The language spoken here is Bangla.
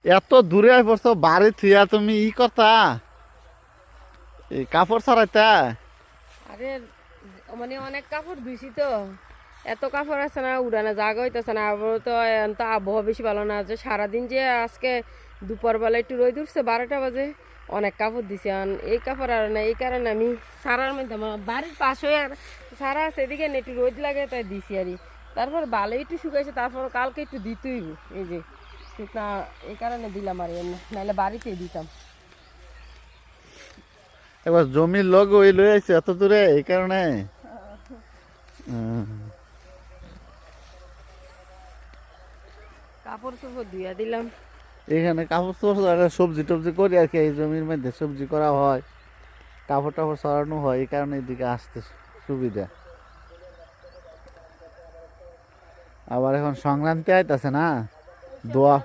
এত দূরে আই পড়ছো বাড়ি থুয়া তুমি ই করতা এই কাপড় ছাড়াইতা। আরে মানে অনেক কাপড় ধুইছি তো, এত কাপড় আছে না উড়ানো জায়গা হইতেছে না। আবার তো এখন তো আবহাওয়া বেশি ভালো না, যে সারাদিন যে আজকে দুপুরবেলা একটু রোদ উঠছে 12টা বাজে, অনেক কাপড় দিছি। এই কাপড় আর না, এই কারণে আমি সারার মধ্যে আমার বাড়ির পাশে আর সারা আছে, এদিকে না একটু রোদ লাগে তাই দিছি আর তারপর ভালো একটু শুকাইছে, তারপর কালকে একটু দিতেই এই যে শুকনা, এই কারণে দিলাম আর এমনি নাহলে বাড়িতেই দিতাম। একবার জমির লোক ওই লই আইছে এত দূরে এই কারণে। হুম। কাপড় চোপড় ধুইয়া দিলাম। এখানে কাপড় চোপড় সবজি টবজি করি আর কি, এই জমির মধ্যে সবজি করা হয়, কাপড় টাপড় ছড়ানো হয়, এই কারণে এদিকে আসতে সুবিধা। আবার এখন সংক্রান্তি আইতাছে না, দোয়া